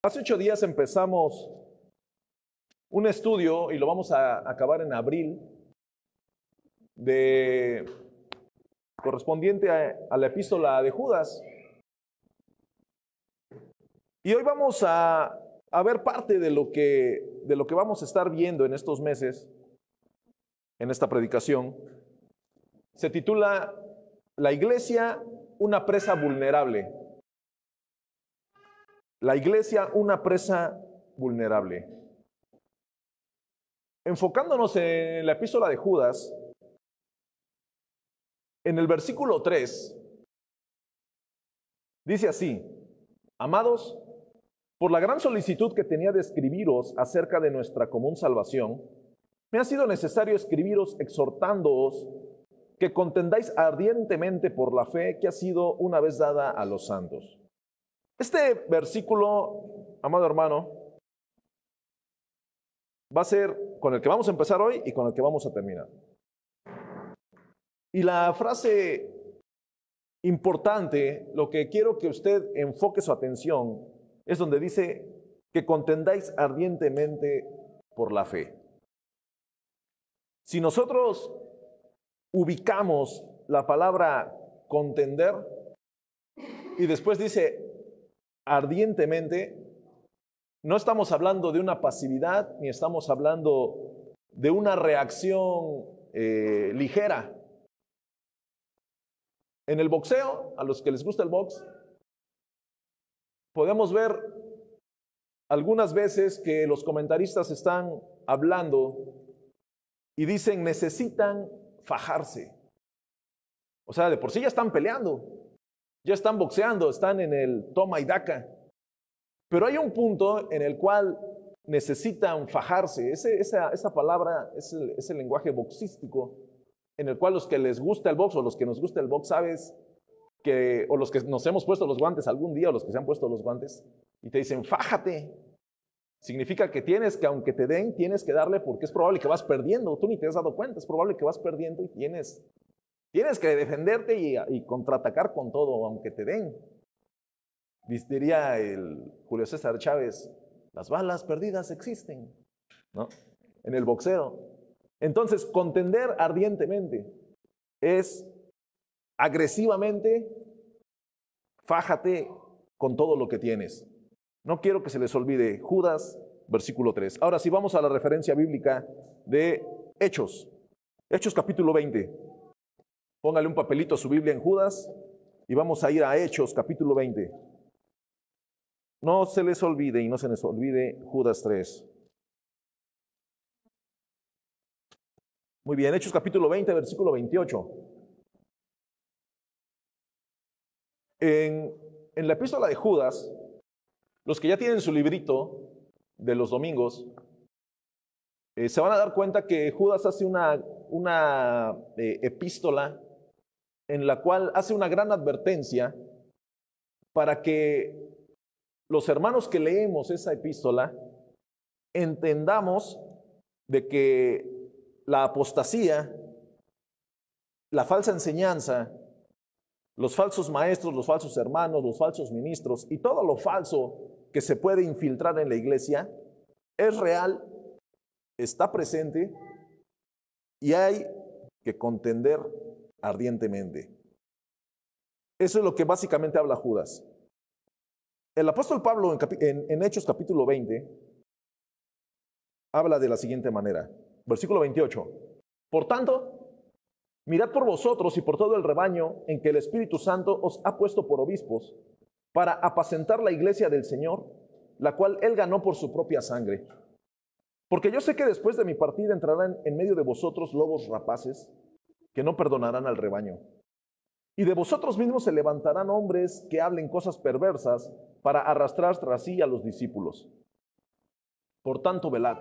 Hace 8 días empezamos un estudio y lo vamos a acabar en abril, correspondiente a la epístola de Judas. Y hoy vamos a ver parte de lo que vamos a estar viendo en estos meses, en esta predicación. Se titula La iglesia, una presa vulnerable. La iglesia, una presa vulnerable. Enfocándonos en la epístola de Judas, en el versículo 3, dice así: Amados, por la gran solicitud que tenía de escribiros acerca de nuestra común salvación, me ha sido necesario escribiros exhortándoos que contendáis ardientemente por la fe que ha sido una vez dada a los santos. Este versículo, amado hermano, va a ser con el que vamos a empezar hoy y con el que vamos a terminar. Y la frase importante, lo que quiero que usted enfoque su atención, es donde dice que contendáis ardientemente por la fe. Si nosotros ubicamos la palabra contender y después dice ardientemente, no estamos hablando de una pasividad ni estamos hablando de una reacción ligera. En el boxeo, a los que les gusta el box, podemos ver algunas veces que los comentaristas están hablando y dicen necesitan fajarse. O sea, de por sí ya están peleando, ya están boxeando, están en el toma y daca. Pero hay un punto en el cual necesitan fajarse. Esa palabra es el lenguaje boxístico, en el cual los que les gusta el box o los que nos gusta el box, sabes que, o los que nos hemos puesto los guantes algún día, o los que se han puesto los guantes, y te dicen, fájate. Significa que aunque te den, tienes que darle porque es probable que vas perdiendo. Tú ni te has dado cuenta, es probable que vas perdiendo y tienes que defenderte y contraatacar con todo, aunque te den. Diría el Julio César Chávez, las balas perdidas existen, ¿no? En el boxeo. Entonces, contender ardientemente es agresivamente, fájate con todo lo que tienes. No quiero que se les olvide Judas, versículo 3. Ahora sí, vamos a la referencia bíblica de Hechos. Hechos capítulo 20. Póngale un papelito a su Biblia en Judas y vamos a ir a Hechos capítulo 20. No se les olvide y no se les olvide Judas 3. Muy bien, Hechos capítulo 20, versículo 28. En la epístola de Judas, los que ya tienen su librito de los domingos, se van a dar cuenta que Judas hace una epístola en la cual hace una gran advertencia para que los hermanos que leemos esa epístola entendamos de que la apostasía, la falsa enseñanza, los falsos maestros, los falsos hermanos, los falsos ministros y todo lo falso que se puede infiltrar en la iglesia es real, está presente y hay que contender ardientemente. Eso es lo que básicamente habla Judas. El apóstol Pablo en Hechos capítulo 20 habla de la siguiente manera. Versículo 28. Por tanto, mirad por vosotros y por todo el rebaño en que el Espíritu Santo os ha puesto por obispos para apacentar la iglesia del Señor, la cual Él ganó por su propia sangre. Porque yo sé que después de mi partida entrarán en medio de vosotros lobos rapaces que no perdonarán al rebaño. Y de vosotros mismos se levantarán hombres que hablen cosas perversas para arrastrar tras sí a los discípulos. Por tanto, velad,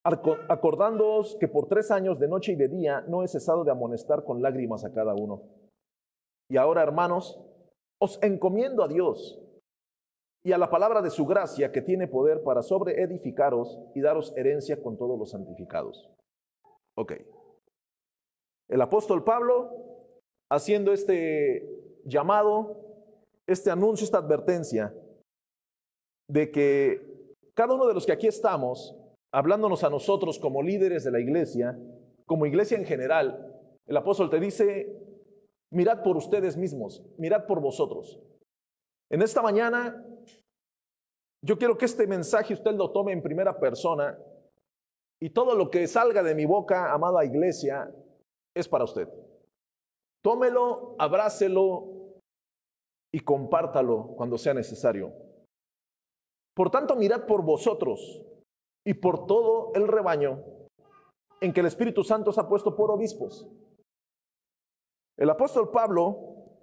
acordándoos que por 3 años de noche y de día no he cesado de amonestar con lágrimas a cada uno. Y ahora, hermanos, os encomiendo a Dios y a la palabra de su gracia que tiene poder para sobreedificaros y daros herencia con todos los santificados. Ok. El apóstol Pablo, haciendo este llamado, este anuncio, esta advertencia, de que cada uno de los que aquí estamos, hablándonos a nosotros como líderes de la iglesia, como iglesia en general, el apóstol te dice, mirad por ustedes mismos, mirad por vosotros. En esta mañana, yo quiero que este mensaje usted lo tome en primera persona y todo lo que salga de mi boca, amada iglesia, es para usted. Tómelo, abrácelo y compártalo cuando sea necesario. Por tanto, mirad por vosotros y por todo el rebaño en que el Espíritu Santo os ha puesto por obispos. El apóstol Pablo,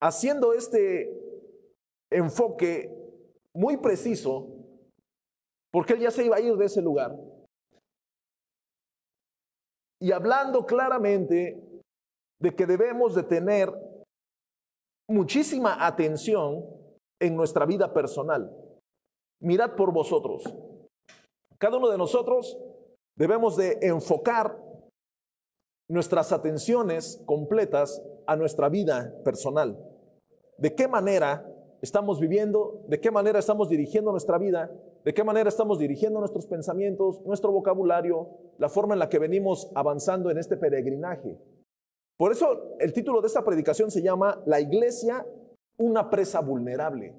haciendo este enfoque muy preciso, porque él ya se iba a ir de ese lugar, y hablando claramente de que debemos de tener muchísima atención en nuestra vida personal. Mirad por vosotros. Cada uno de nosotros debemos de enfocar nuestras atenciones completas a nuestra vida personal. ¿De qué manera estamos viviendo? ¿De qué manera estamos dirigiendo nuestra vida? ¿De qué manera estamos dirigiendo nuestros pensamientos, nuestro vocabulario, la forma en la que venimos avanzando en este peregrinaje? Por eso el título de esta predicación se llama La iglesia, una presa vulnerable.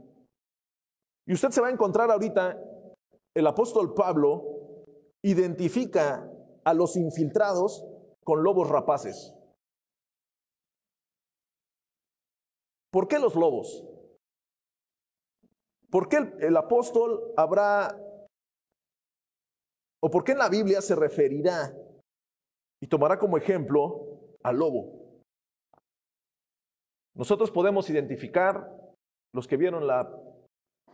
Y usted se va a encontrar ahorita, el apóstol Pablo identifica a los infiltrados con lobos rapaces. ¿Por qué los lobos? ¿Por qué el apóstol habrá, o por qué en la Biblia se referirá y tomará como ejemplo al lobo? Nosotros podemos identificar, los que vieron la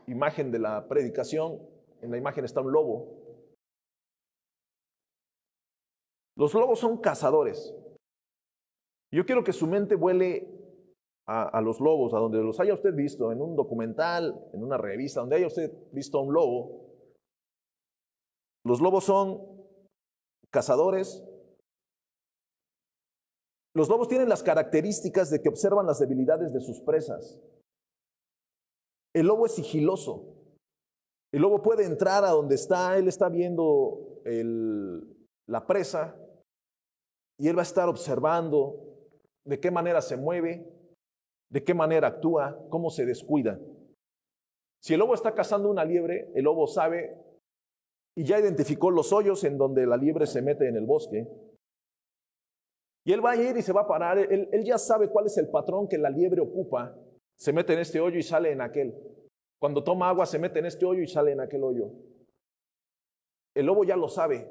imagen de la predicación, en la imagen está un lobo. Los lobos son cazadores. Yo quiero que su mente vuele a los lobos, a donde los haya usted visto, en un documental, en una revista, donde haya usted visto a un lobo. Los lobos son cazadores. Los lobos tienen las características de que observan las debilidades de sus presas. El lobo es sigiloso. El lobo puede entrar a donde está, él está viendo la presa y él va a estar observando de qué manera se mueve, de qué manera actúa, cómo se descuida. Si el lobo está cazando una liebre, el lobo sabe y ya identificó los hoyos en donde la liebre se mete en el bosque. Y él va a ir y se va a parar, él ya sabe cuál es el patrón que la liebre ocupa. Se mete en este hoyo y sale en aquel. Cuando toma agua se mete en este hoyo y sale en aquel hoyo. El lobo ya lo sabe.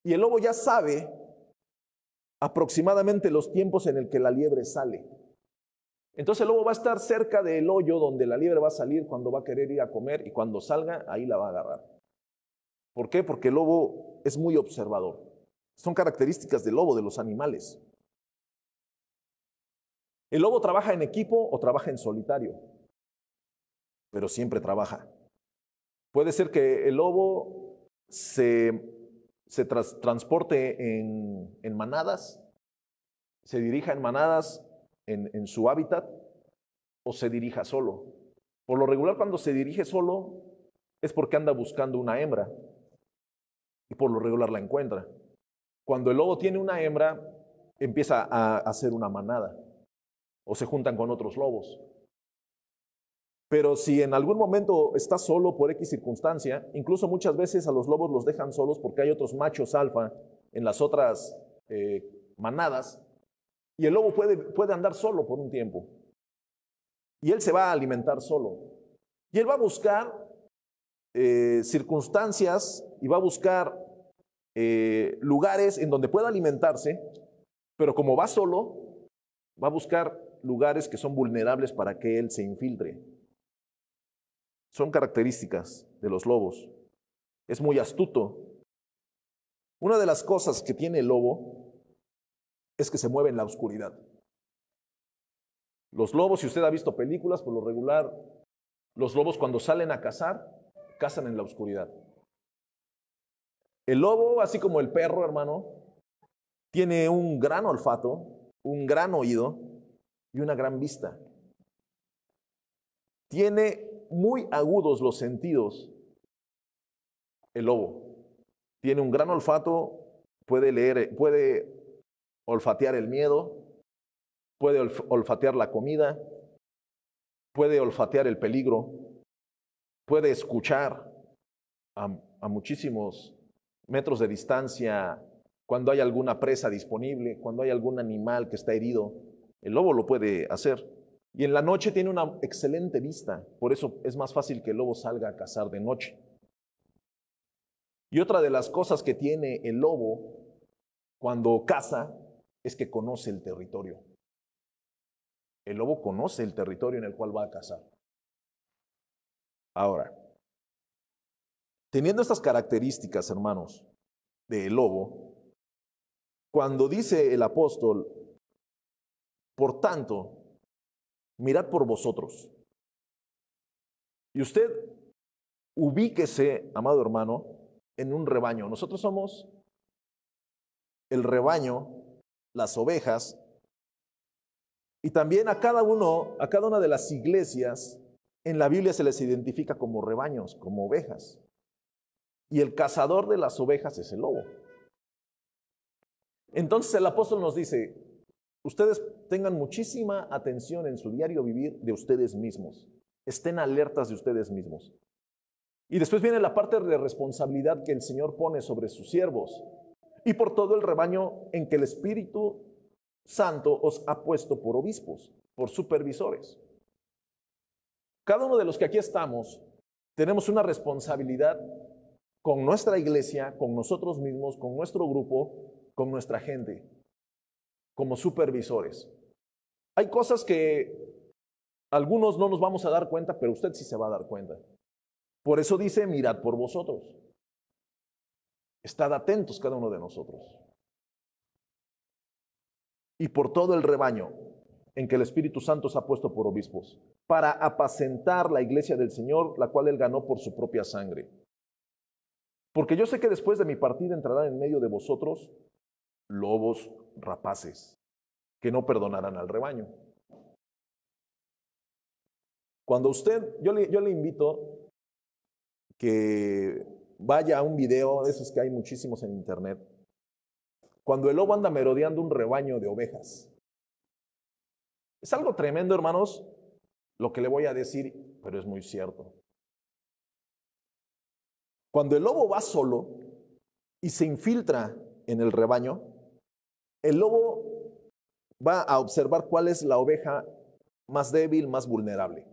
Y el lobo ya sabe aproximadamente los tiempos en el que la liebre sale. Entonces el lobo va a estar cerca del hoyo donde la liebre va a salir cuando va a querer ir a comer y cuando salga, ahí la va a agarrar. ¿Por qué? Porque el lobo es muy observador. Son características del lobo, de los animales. El lobo trabaja en equipo o trabaja en solitario, pero siempre trabaja. Puede ser que el lobo se transporte en manadas, se dirija en manadas en su hábitat o se dirija solo. Por lo regular, cuando se dirige solo es porque anda buscando una hembra y por lo regular la encuentra. Cuando el lobo tiene una hembra, empieza a hacer una manada o se juntan con otros lobos. Pero si en algún momento está solo por X circunstancia, incluso muchas veces a los lobos los dejan solos porque hay otros machos alfa en las otras manadas, y el lobo puede andar solo por un tiempo. Y él se va a alimentar solo. Y él va a buscar circunstancias y va a buscar lugares en donde pueda alimentarse, pero como va solo, va a buscar lugares que son vulnerables para que él se infiltre. Son características de los lobos. Es muy astuto. Una de las cosas que tiene el lobo es que se mueve en la oscuridad. Los lobos, si usted ha visto películas, por lo regular, los lobos cuando salen a cazar, cazan en la oscuridad. El lobo, así como el perro, hermano, tiene un gran olfato, un gran oído y una gran vista. Tiene muy agudos los sentidos el lobo. Tiene un gran olfato, puede leer, puede olfatear el miedo, puede olfatear la comida, puede olfatear el peligro, puede escuchar a muchísimos metros de distancia cuando hay alguna presa disponible, cuando hay algún animal que está herido. El lobo lo puede hacer. Y en la noche tiene una excelente vista, por eso es más fácil que el lobo salga a cazar de noche. Y otra de las cosas que tiene el lobo cuando caza es que conoce el territorio. El lobo conoce el territorio en el cual va a cazar. Ahora, teniendo estas características, hermanos, del lobo, cuando dice el apóstol, por tanto, mirad por vosotros. Y usted ubíquese, amado hermano, en un rebaño. Nosotros somos el rebaño, las ovejas, y también a cada una de las iglesias, en la Biblia se les identifica como rebaños, como ovejas. Y el cazador de las ovejas es el lobo. Entonces el apóstol nos dice, ustedes tengan muchísima atención en su diario vivir de ustedes mismos. Estén alertas de ustedes mismos. Y después viene la parte de responsabilidad que el Señor pone sobre sus siervos y por todo el rebaño en que el Espíritu Santo os ha puesto por obispos, por supervisores. Cada uno de los que aquí estamos tenemos una responsabilidad con nuestra iglesia, con nosotros mismos, con nuestro grupo, con nuestra gente, como supervisores. Hay cosas que algunos no nos vamos a dar cuenta, pero usted sí se va a dar cuenta. Por eso dice, mirad por vosotros. Estad atentos cada uno de nosotros. Y por todo el rebaño en que el Espíritu Santo os ha puesto por obispos, para apacentar la iglesia del Señor, la cual Él ganó por su propia sangre. Porque yo sé que después de mi partida entrarán en medio de vosotros lobos rapaces, que no perdonarán al rebaño. Cuando usted, yo le invito que vaya a un video, de esos que hay muchísimos en internet, cuando el lobo anda merodeando un rebaño de ovejas. Es algo tremendo, hermanos, lo que le voy a decir, pero es muy cierto. Cuando el lobo va solo y se infiltra en el rebaño, el lobo va a observar cuál es la oveja más débil, más vulnerable.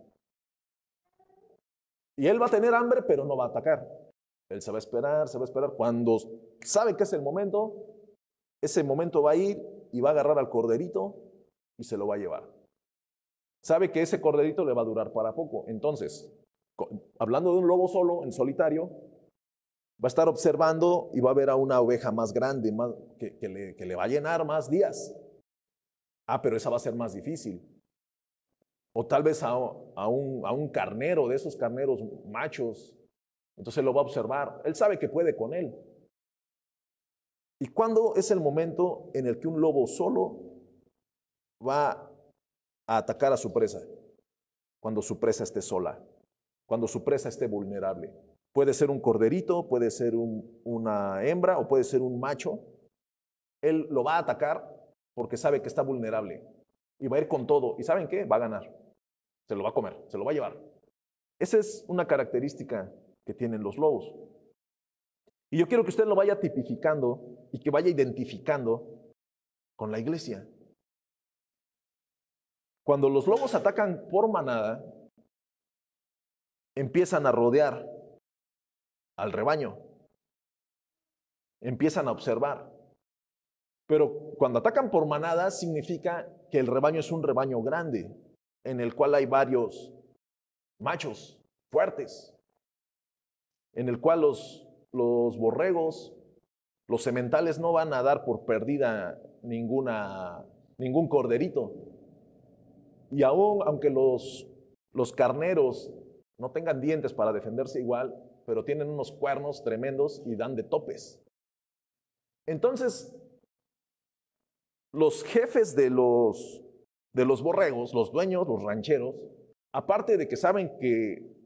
Y él va a tener hambre, pero no va a atacar. Él se va a esperar, se va a esperar. Cuando sabe que es el momento, ese momento va a ir y va a agarrar al corderito y se lo va a llevar. Sabe que ese corderito le va a durar para poco. Entonces, hablando de un lobo solo, en solitario, va a estar observando y va a ver a una oveja más grande, que le va a llenar más días. Pero esa va a ser más difícil. O tal vez a un carnero, de esos carneros machos. Entonces lo va a observar. Él sabe que puede con él. ¿Y cuándo es el momento en el que un lobo solo va a atacar a su presa? Cuando su presa esté sola, cuando su presa esté vulnerable. Puede ser un corderito, puede ser una hembra o puede ser un macho. Él lo va a atacar porque sabe que está vulnerable y va a ir con todo. ¿Y saben qué? Va a ganar. Se lo va a comer, se lo va a llevar. Esa es una característica que tienen los lobos. Y yo quiero que usted lo vaya tipificando y que vaya identificando con la iglesia. Cuando los lobos atacan por manada, empiezan a rodear al rebaño, empiezan a observar. Pero cuando atacan por manada significa que el rebaño es un rebaño grande, en el cual hay varios machos fuertes, en el cual los borregos, los sementales no van a dar por perdida ningún corderito. Y aunque los carneros no tengan dientes para defenderse igual, pero tienen unos cuernos tremendos y dan de topes. Entonces, los jefes de los borregos, los dueños, los rancheros, aparte de que saben que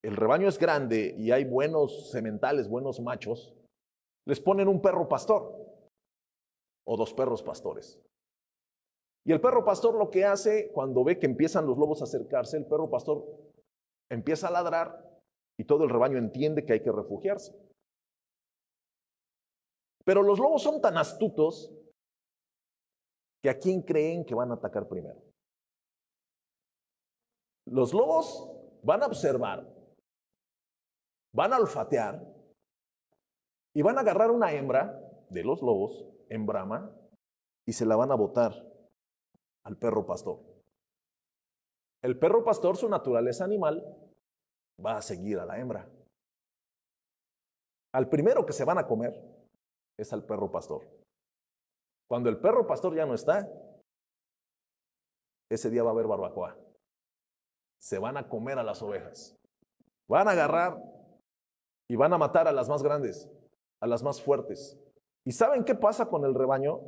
el rebaño es grande y hay buenos sementales, buenos machos, les ponen un perro pastor o 2 perros pastores. Y el perro pastor lo que hace cuando ve que empiezan los lobos a acercarse, el perro pastor empieza a ladrar y todo el rebaño entiende que hay que refugiarse. Pero los lobos son tan astutos que ¿a quién creen que van a atacar primero? Los lobos van a observar, van a olfatear y van a agarrar una hembra de los lobos en brama y se la van a botar al perro pastor. El perro pastor, su naturaleza animal, va a seguir a la hembra. Al primero que se van a comer es al perro pastor. Cuando el perro pastor ya no está, ese día va a haber barbacoa. Se van a comer a las ovejas. Van a agarrar y van a matar a las más grandes, a las más fuertes. ¿Y saben qué pasa con el rebaño?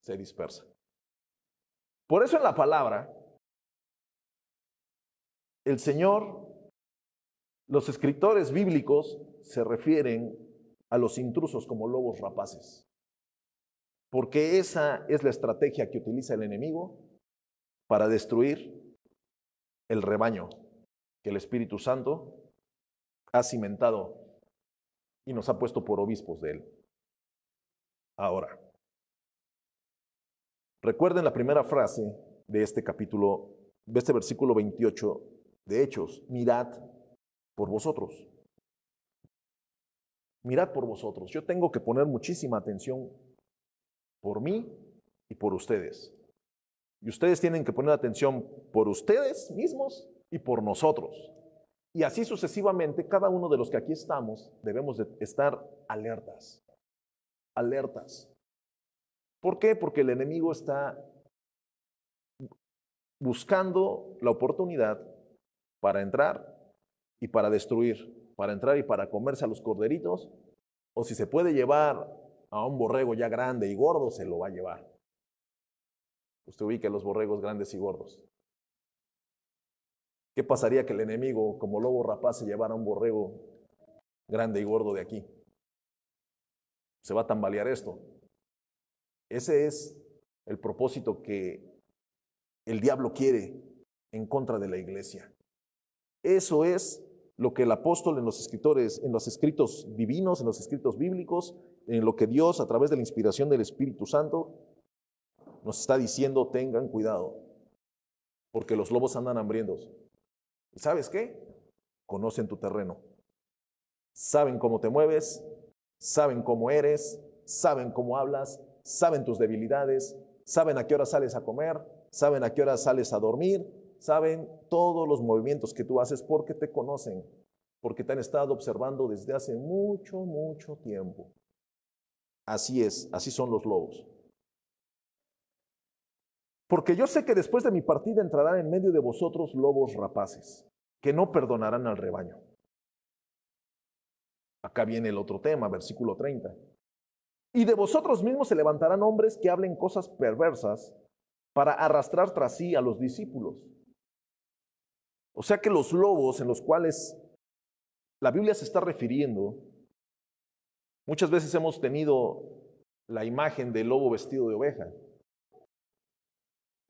Se dispersa. Por eso en la palabra, el Señor, los escritores bíblicos se refieren a los intrusos como lobos rapaces, porque esa es la estrategia que utiliza el enemigo para destruir el rebaño que el Espíritu Santo ha cimentado y nos ha puesto por obispos de él. Ahora, recuerden la primera frase de este capítulo, de este versículo 28 de Hechos: mirad por vosotros. Mirad por vosotros. Yo tengo que poner muchísima atención por mí y por ustedes. Y ustedes tienen que poner atención por ustedes mismos y por nosotros. Y así sucesivamente, cada uno de los que aquí estamos debemos de estar alertas. Alertas. ¿Por qué? Porque el enemigo está buscando la oportunidad para entrar y para destruir, para entrar y para comerse a los corderitos, o si se puede llevar a un borrego ya grande y gordo, se lo va a llevar. Usted ubica los borregos grandes y gordos. ¿Qué pasaría que el enemigo, como lobo rapaz, se llevara un borrego grande y gordo de aquí? Se va a tambalear esto. Ese es el propósito que el diablo quiere en contra de la iglesia. Eso es lo que el apóstol en los escritores, en los escritos divinos, en los escritos bíblicos, en lo que Dios a través de la inspiración del Espíritu Santo nos está diciendo: tengan cuidado, porque los lobos andan hambrientos. ¿Y sabes qué? Conocen tu terreno. Saben cómo te mueves, saben cómo eres, saben cómo hablas, saben tus debilidades, saben a qué hora sales a comer, saben a qué hora sales a dormir, saben todos los movimientos que tú haces porque te conocen, porque te han estado observando desde hace mucho, mucho tiempo. Así es, así son los lobos. Porque yo sé que después de mi partida entrarán en medio de vosotros lobos rapaces, que no perdonarán al rebaño. Acá viene el otro tema, versículo 30. Y de vosotros mismos se levantarán hombres que hablen cosas perversas para arrastrar tras sí a los discípulos. O sea que los lobos en los cuales la Biblia se está refiriendo, muchas veces hemos tenido la imagen del lobo vestido de oveja.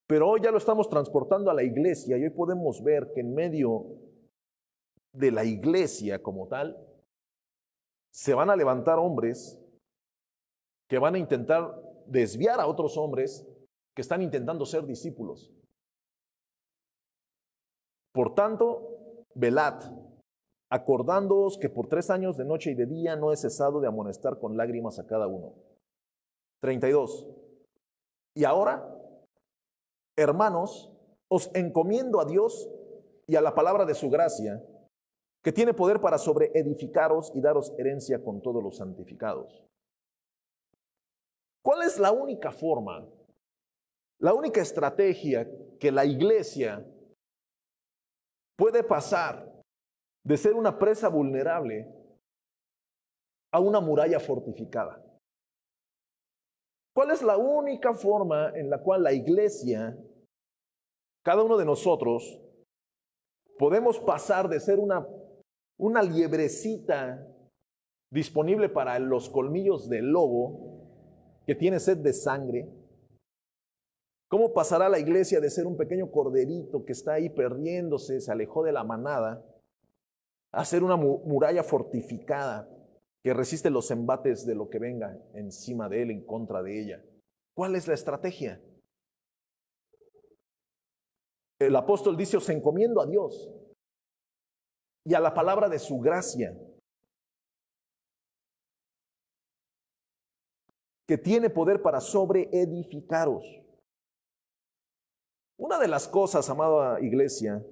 Pero hoy ya lo estamos transportando a la iglesia y hoy podemos ver que en medio de la iglesia como tal, se van a levantar hombres que van a intentar desviar a otros hombres que están intentando ser discípulos. Por tanto, velad, acordándoos que por 3 años de noche y de día no he cesado de amonestar con lágrimas a cada uno. 32. Y ahora, hermanos, os encomiendo a Dios y a la palabra de su gracia, que tiene poder para sobreedificaros y daros herencia con todos los santificados. ¿Cuál es la única forma, la única estrategia que la iglesia puede pasar de ser una presa vulnerable a una muralla fortificada? ¿Cuál es la única forma en la cual la iglesia, cada uno de nosotros, Podemos pasar de ser una liebrecita disponible para los colmillos del lobo que tiene sed de sangre. ¿Cómo pasará la iglesia de ser un pequeño corderito que está ahí perdiéndose, se alejó de la manada, a ser una muralla fortificada que resiste los embates de lo que venga encima de él, en contra de ella? ¿Cuál es la estrategia? El apóstol dice: os encomiendo a Dios y a la palabra de su gracia, que tiene poder para sobreedificaros. Una de las cosas, amada iglesia,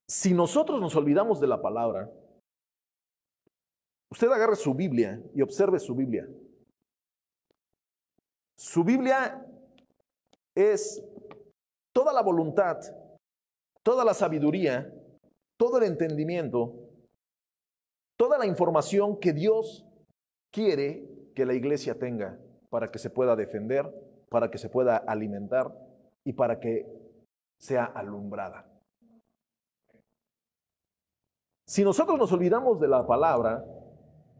si nosotros nos olvidamos de la palabra, usted agarre su Biblia y observe su Biblia. Su Biblia es toda la voluntad, toda la sabiduría, todo el entendimiento, toda la información que Dios quiere que la iglesia tenga para que se pueda defender, para que se pueda alimentar y para que sea alumbrada. Si nosotros nos olvidamos de la palabra,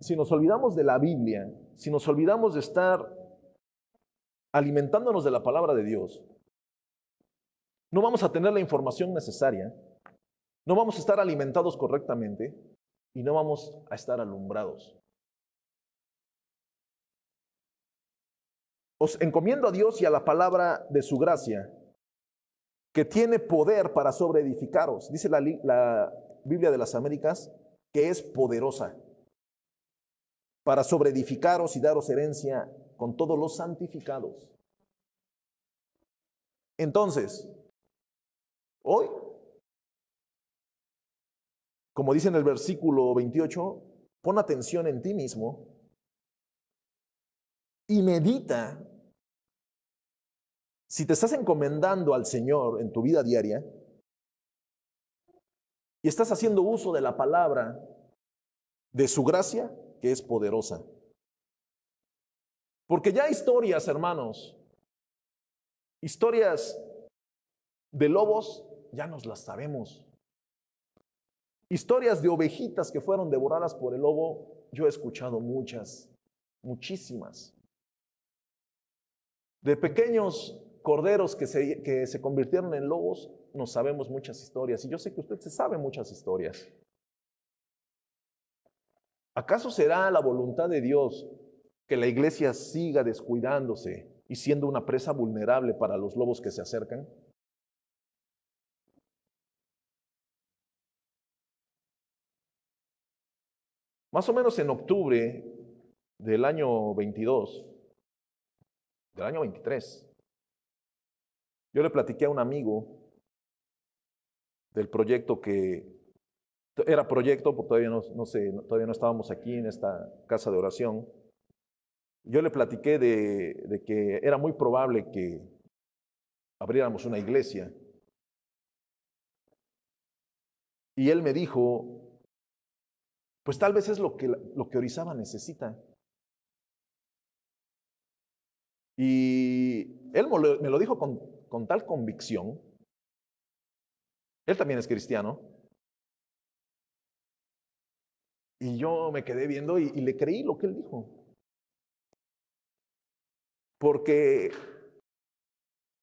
si nos olvidamos de la Biblia, si nos olvidamos de estar alimentándonos de la palabra de Dios, no vamos a tener la información necesaria, no vamos a estar alimentados correctamente y no vamos a estar alumbrados. Os encomiendo a Dios y a la palabra de su gracia, que tiene poder para sobreedificaros. Dice la Biblia de las Américas que es poderosa para sobreedificaros y daros herencia con todos los santificados. Entonces, hoy, como dice en el versículo 28, pon atención en ti mismo y medita. Si te estás encomendando al Señor en tu vida diaria y estás haciendo uso de la palabra de su gracia, que es poderosa. Porque ya historias, hermanos, historias de lobos, ya nos las sabemos. Historias de ovejitas que fueron devoradas por el lobo, yo he escuchado muchas, muchísimas. De pequeños corderos que se convirtieron en lobos, nos sabemos muchas historias. Y yo sé que usted se sabe muchas historias. ¿Acaso será la voluntad de Dios que la iglesia siga descuidándose y siendo una presa vulnerable para los lobos que se acercan? Más o menos en octubre del año 22, del año 23, yo le platiqué a un amigo del proyecto que era proyecto, porque todavía no estábamos aquí en esta casa de oración. Yo le platiqué de que era muy probable que abriéramos una iglesia. Y él me dijo, pues tal vez es lo que Orizaba necesita. Y él me lo dijo con tal convicción. Él también es cristiano. Y yo me quedé viendo y le creí lo que él dijo. Porque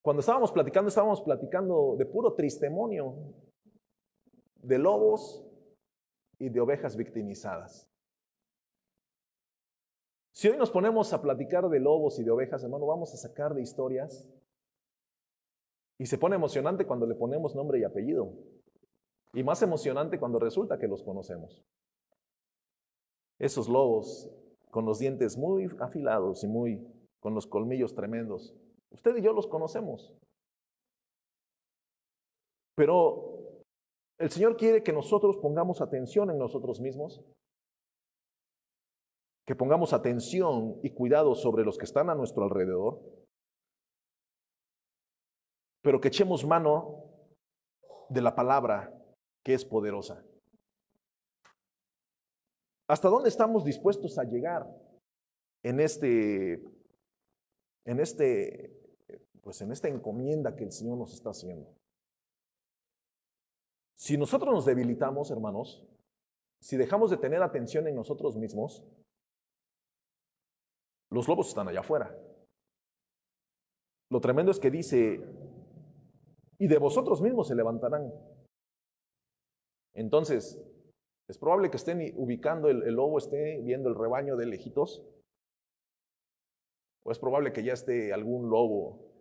cuando estábamos platicando de puro tristemonio, de lobos y de ovejas victimizadas. Si hoy nos ponemos a platicar de lobos y de ovejas, hermano, vamos a sacar de historias. Y se pone emocionante cuando le ponemos nombre y apellido. Y más emocionante cuando resulta que los conocemos. Esos lobos con los dientes muy afilados y con los colmillos tremendos. Usted y yo los conocemos. Pero el Señor quiere que nosotros pongamos atención en nosotros mismos, que pongamos atención y cuidado sobre los que están a nuestro alrededor, pero que echemos mano de la palabra que es poderosa. ¿Hasta dónde estamos dispuestos a llegar en este Pues en esta encomienda que el Señor nos está haciendo. Si nosotros nos debilitamos, hermanos, si dejamos de tener atención en nosotros mismos, los lobos están allá afuera. Lo tremendo es que dice, y de vosotros mismos se levantarán. Entonces, es probable que estén ubicando el lobo, esté viendo el rebaño de lejitos, o es probable que ya esté algún lobo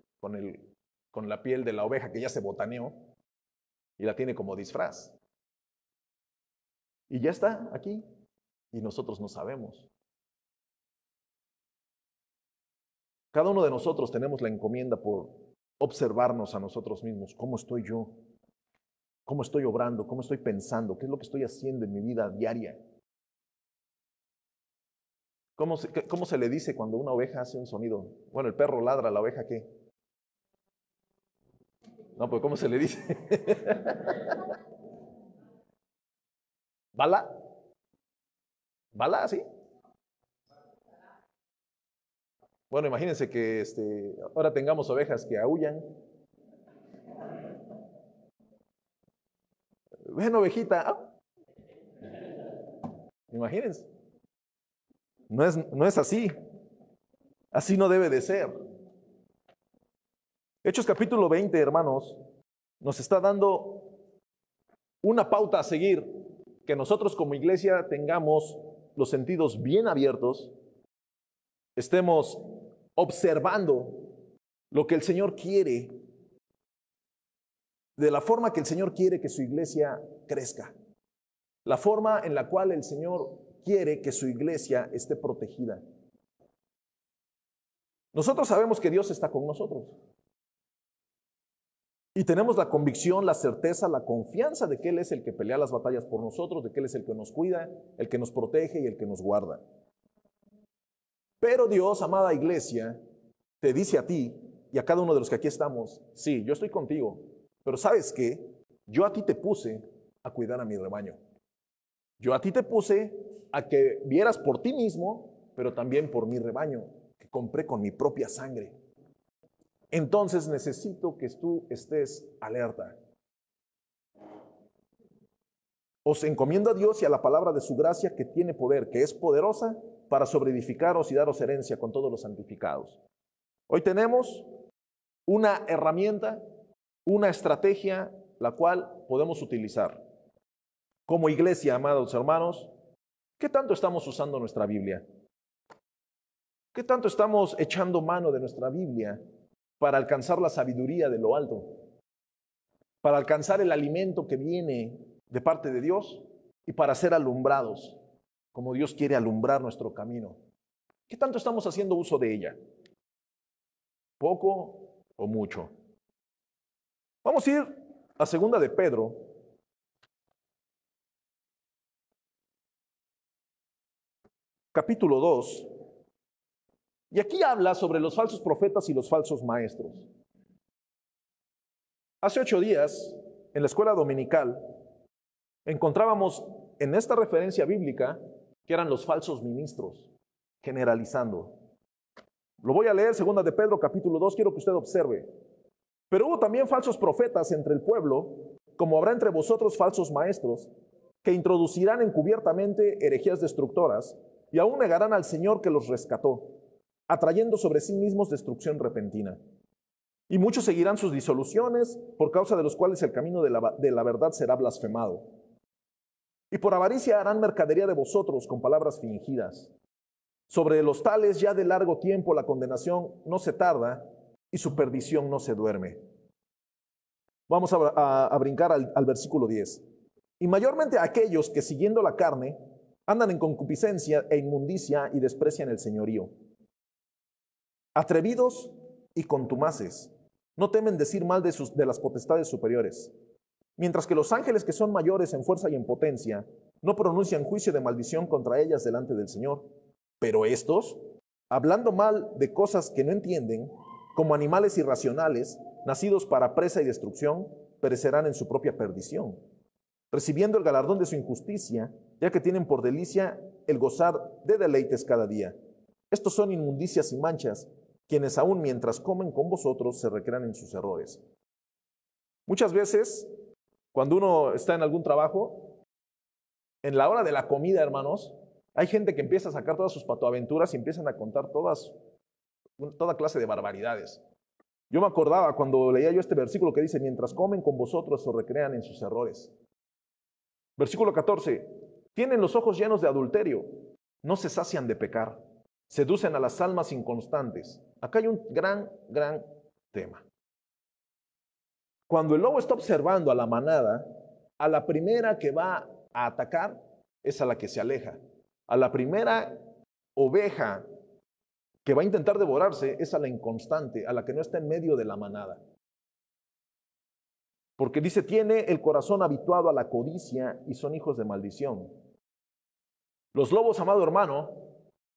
con la piel de la oveja que ya se botaneó y la tiene como disfraz. Y ya está aquí, y nosotros no sabemos. Cada uno de nosotros tenemos la encomienda por observarnos a nosotros mismos. ¿Cómo estoy yo? ¿Cómo estoy obrando? ¿Cómo estoy pensando? ¿Qué es lo que estoy haciendo en mi vida diaria? ¿Cómo se le dice cuando una oveja hace un sonido? Bueno, el perro ladra, ¿la oveja qué? No, pues ¿cómo se le dice? ¿Bala? ¿Bala, sí? Bueno, imagínense que ahora tengamos ovejas que aúllan. Ven, ovejita. ¡Ah! Imagínense. No es así. Así no debe de ser. Hechos capítulo 20, hermanos, nos está dando una pauta a seguir, que nosotros como iglesia tengamos los sentidos bien abiertos, estemos observando lo que el Señor quiere, de la forma que el Señor quiere que su iglesia crezca, la forma en la cual el Señor quiere que su iglesia esté protegida. Nosotros sabemos que Dios está con nosotros. Y tenemos la convicción, la certeza, la confianza de que Él es el que pelea las batallas por nosotros, de que Él es el que nos cuida, el que nos protege y el que nos guarda. Pero Dios, amada iglesia, te dice a ti y a cada uno de los que aquí estamos, sí, yo estoy contigo, pero ¿sabes qué? Yo a ti te puse a cuidar a mi rebaño. Yo a ti te puse a que vieras por ti mismo, pero también por mi rebaño, que compré con mi propia sangre. Entonces necesito que tú estés alerta. Os encomiendo a Dios y a la palabra de su gracia que tiene poder, que es poderosa para sobreedificaros y daros herencia con todos los santificados. Hoy tenemos una herramienta, una estrategia, la cual podemos utilizar. Como iglesia, amados hermanos, ¿qué tanto estamos usando nuestra Biblia? ¿Qué tanto estamos echando mano de nuestra Biblia para alcanzar la sabiduría de lo alto? Para alcanzar el alimento que viene de parte de Dios y para ser alumbrados, como Dios quiere alumbrar nuestro camino. ¿Qué tanto estamos haciendo uso de ella? ¿Poco o mucho? Vamos a ir a 2 de Pedro, capítulo 2, y aquí habla sobre los falsos profetas y los falsos maestros. Hace 8 días, en la escuela dominical, encontrábamos en esta referencia bíblica que eran los falsos ministros, generalizando. Lo voy a leer, 2 de Pedro, capítulo 2, quiero que usted observe. Pero hubo también falsos profetas entre el pueblo, como habrá entre vosotros falsos maestros, que introducirán encubiertamente herejías destructoras, y aún negarán al Señor que los rescató, atrayendo sobre sí mismos destrucción repentina. Y muchos seguirán sus disoluciones, por causa de los cuales el camino de la verdad será blasfemado. Y por avaricia harán mercadería de vosotros con palabras fingidas. Sobre los tales ya de largo tiempo la condenación no se tarda y su perdición no se duerme. Vamos a brincar al versículo 10. Y mayormente a aquellos que siguiendo la carne andan en concupiscencia e inmundicia y desprecian el señorío. Atrevidos y contumaces, no temen decir mal de las potestades superiores, mientras que los ángeles que son mayores en fuerza y en potencia no pronuncian juicio de maldición contra ellas delante del Señor. Pero estos, hablando mal de cosas que no entienden, como animales irracionales, nacidos para presa y destrucción, perecerán en su propia perdición, recibiendo el galardón de su injusticia, ya que tienen por delicia el gozar de deleites cada día. Estos son inmundicias y manchas, quienes aún mientras comen con vosotros se recrean en sus errores. Muchas veces, cuando uno está en algún trabajo, en la hora de la comida, hermanos, hay gente que empieza a sacar todas sus patoaventuras y empiezan a contar toda clase de barbaridades. Yo me acordaba cuando leía yo este versículo que dice, mientras comen con vosotros se recrean en sus errores. Versículo 14, tienen los ojos llenos de adulterio, no se sacian de pecar, seducen a las almas inconstantes. Acá hay un gran tema. Cuando el lobo está observando a la manada, a la primera que va a atacar es a la que se aleja. A la primera oveja que va a intentar devorarse es a la inconstante, a la que no está en medio de la manada. Porque dice, tiene el corazón habituado a la codicia y son hijos de maldición. Los lobos, amado hermano,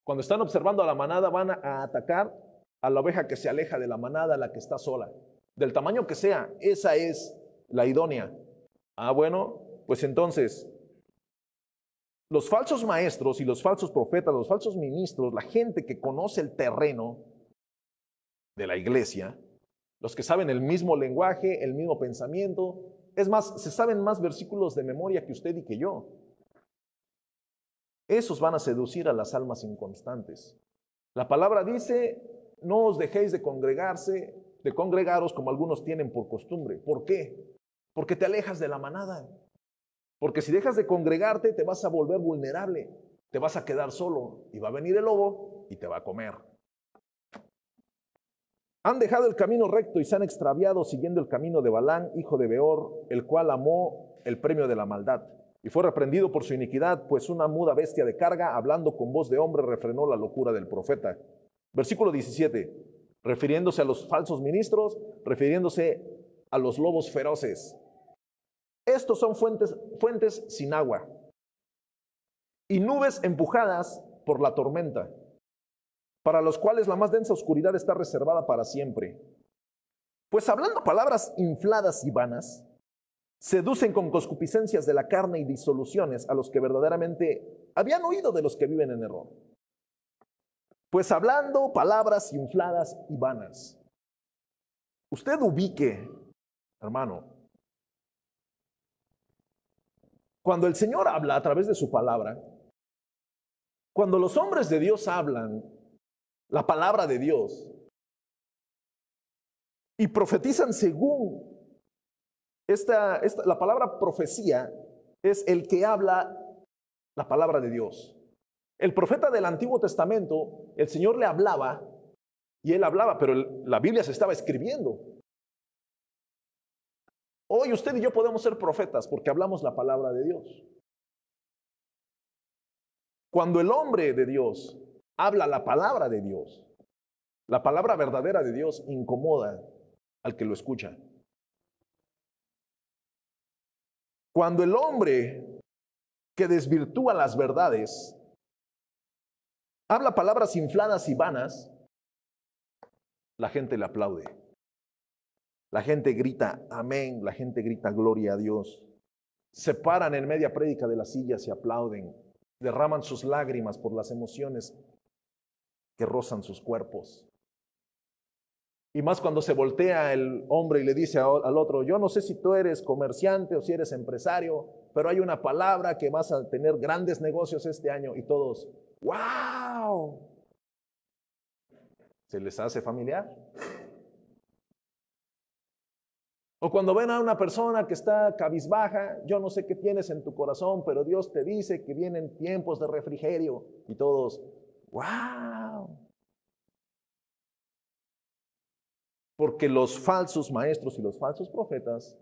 cuando están observando a la manada, van a atacar a la oveja que se aleja de la manada, a la que está sola. Del tamaño que sea, esa es la idónea. Bueno, pues entonces, los falsos maestros y los falsos profetas, los falsos ministros, la gente que conoce el terreno de la iglesia, los que saben el mismo lenguaje, el mismo pensamiento, es más, se saben más versículos de memoria que usted y que yo. Esos van a seducir a las almas inconstantes. La palabra dice, no os dejéis de congregaros como algunos tienen por costumbre. ¿Por qué? Porque te alejas de la manada. Porque si dejas de congregarte, te vas a volver vulnerable, te vas a quedar solo y va a venir el lobo y te va a comer. Han dejado el camino recto y se han extraviado siguiendo el camino de Balán, hijo de Beor, el cual amó el premio de la maldad. Y fue reprendido por su iniquidad, pues una muda bestia de carga, hablando con voz de hombre, refrenó la locura del profeta. Versículo 17, refiriéndose a los falsos ministros, refiriéndose a los lobos feroces. Estos son fuentes sin agua y nubes empujadas por la tormenta, para los cuales la más densa oscuridad está reservada para siempre. Pues hablando palabras infladas y vanas, seducen con concupiscencias de la carne y disoluciones a los que verdaderamente habían oído de los que viven en error. Pues hablando palabras infladas y vanas. Usted ubique, hermano, cuando el Señor habla a través de su palabra, cuando los hombres de Dios hablan la palabra de Dios y profetizan según la palabra profecía es el que habla la palabra de Dios. El profeta del Antiguo Testamento, el Señor le hablaba y él hablaba, pero la Biblia se estaba escribiendo. Hoy usted y yo podemos ser profetas porque hablamos la palabra de Dios. Cuando el hombre de Dios habla la palabra de Dios, la palabra verdadera de Dios incomoda al que lo escucha. Cuando el hombre que desvirtúa las verdades habla palabras infladas y vanas, la gente le aplaude. La gente grita amén, la gente grita gloria a Dios. Se paran en media prédica de las sillas y aplauden. Derraman sus lágrimas por las emociones que rozan sus cuerpos. Y más cuando se voltea el hombre y le dice al otro, yo no sé si tú eres comerciante o si eres empresario, pero hay una palabra que vas a tener grandes negocios este año. Y todos, ¡wow! ¿Se les hace familiar? O cuando ven a una persona que está cabizbaja, yo no sé qué tienes en tu corazón, pero Dios te dice que vienen tiempos de refrigerio. Y todos, ¡wow! Porque los falsos maestros y los falsos profetas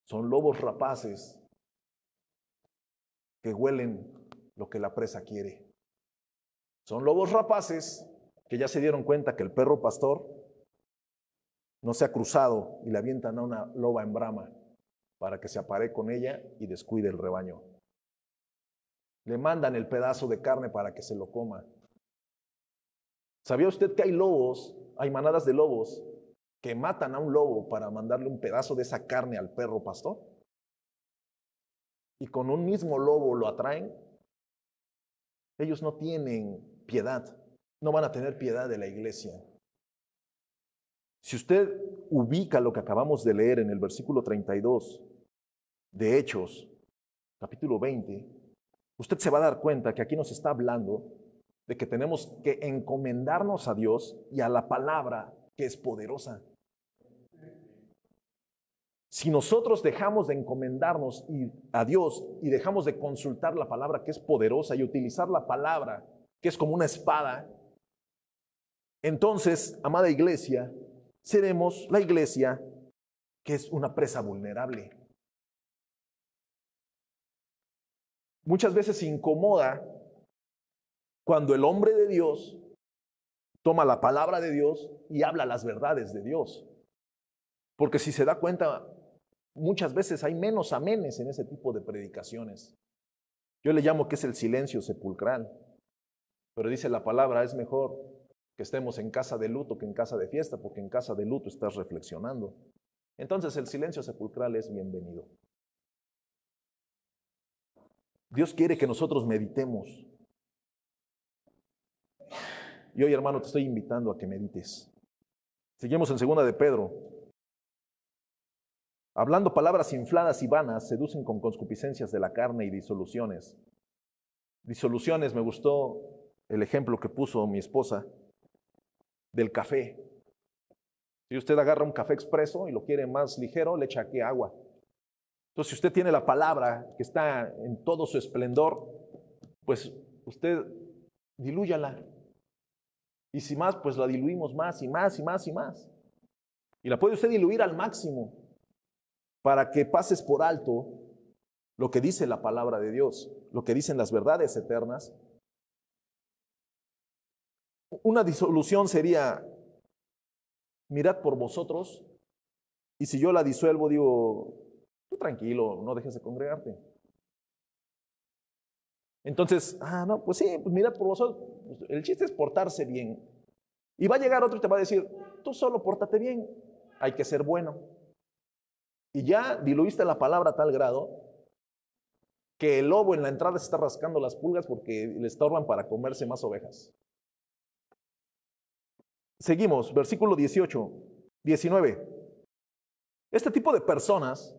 son lobos rapaces que huelen lo que la presa quiere. Son lobos rapaces que ya se dieron cuenta que el perro pastor no se ha cruzado y le avientan a una loba en brama para que se apare con ella y descuide el rebaño. Le mandan el pedazo de carne para que se lo coma. ¿Sabía usted que hay manadas de lobos que matan a un lobo para mandarle un pedazo de esa carne al perro pastor? Y con un mismo lobo lo atraen. Ellos no tienen piedad, no van a tener piedad de la iglesia. Si usted ubica lo que acabamos de leer en el versículo 32 de Hechos, capítulo 20, usted se va a dar cuenta que aquí nos está hablando de que tenemos que encomendarnos a Dios y a la palabra que es poderosa. Si nosotros dejamos de encomendarnos a Dios y dejamos de consultar la palabra que es poderosa y utilizar la palabra que es como una espada, entonces, amada iglesia, seremos la iglesia que es una presa vulnerable. Muchas veces se incomoda cuando el hombre de Dios toma la palabra de Dios y habla las verdades de Dios. Porque si se da cuenta, muchas veces hay menos amenes en ese tipo de predicaciones. Yo le llamo que es el silencio sepulcral. Pero dice la palabra, es mejor que estemos en casa de luto que en casa de fiesta, porque en casa de luto estás reflexionando. Entonces el silencio sepulcral es bienvenido. Dios quiere que nosotros meditemos. Y hoy, hermano, te estoy invitando a que medites. Seguimos en 2 de Pedro. Hablando palabras infladas y vanas, seducen con concupiscencias de la carne y disoluciones. Disoluciones, me gustó el ejemplo que puso mi esposa del café. Si usted agarra un café expreso y lo quiere más ligero, le echa aquí agua. Entonces, si usted tiene la palabra que está en todo su esplendor, pues usted dilúyala. Y si más, pues la diluimos más y más y más y más. Y la puede usted diluir al máximo para que pases por alto lo que dice la palabra de Dios, lo que dicen las verdades eternas. Una disolución sería, mirad por vosotros, y si yo la disuelvo, digo, tú tranquilo, no dejes de congregarte. Entonces, no, pues sí, pues mirad por vosotros. El chiste es portarse bien. Y va a llegar otro y te va a decir, tú solo pórtate bien, hay que ser bueno. Y ya diluiste la palabra a tal grado que el lobo en la entrada se está rascando las pulgas porque le estorban para comerse más ovejas. Seguimos, versículo 18, 19. Este tipo de personas,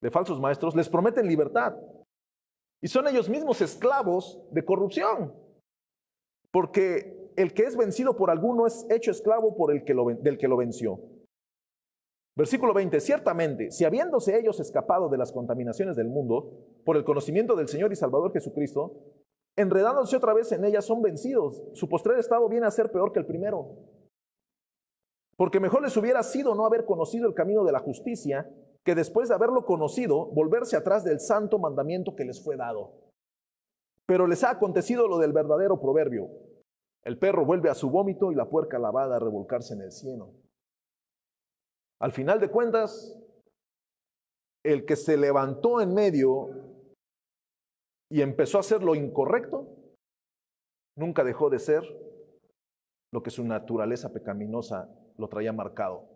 de falsos maestros, les prometen libertad. Y son ellos mismos esclavos de corrupción. Porque el que es vencido por alguno es hecho esclavo por del que lo venció. Versículo 20. Ciertamente, si habiéndose ellos escapado de las contaminaciones del mundo, por el conocimiento del Señor y Salvador Jesucristo, enredándose otra vez en ellas, son vencidos. Su postrer estado viene a ser peor que el primero. Porque mejor les hubiera sido no haber conocido el camino de la justicia, que después de haberlo conocido, volverse atrás del santo mandamiento que les fue dado. Pero les ha acontecido lo del verdadero proverbio: el perro vuelve a su vómito y la puerca lavada a revolcarse en el cieno. Al final de cuentas, el que se levantó en medio y empezó a hacer lo incorrecto, nunca dejó de ser lo que su naturaleza pecaminosa lo traía marcado.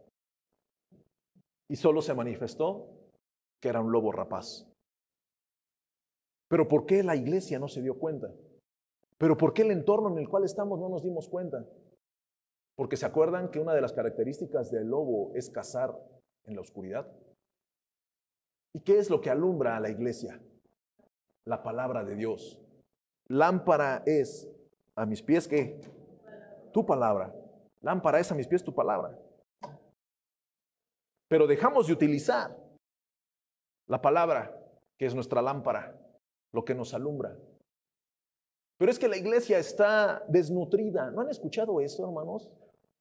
Y solo se manifestó que era un lobo rapaz. Pero ¿por qué la iglesia no se dio cuenta? ¿Pero por qué el entorno en el cual estamos no nos dimos cuenta? Porque se acuerdan que una de las características del lobo es cazar en la oscuridad. ¿Y qué es lo que alumbra a la iglesia? La palabra de Dios. Lámpara es a mis pies, ¿qué? Tu palabra. Lámpara es a mis pies tu palabra. Pero dejamos de utilizar la palabra, que es nuestra lámpara, lo que nos alumbra. Pero es que la iglesia está desnutrida. ¿No han escuchado eso, hermanos?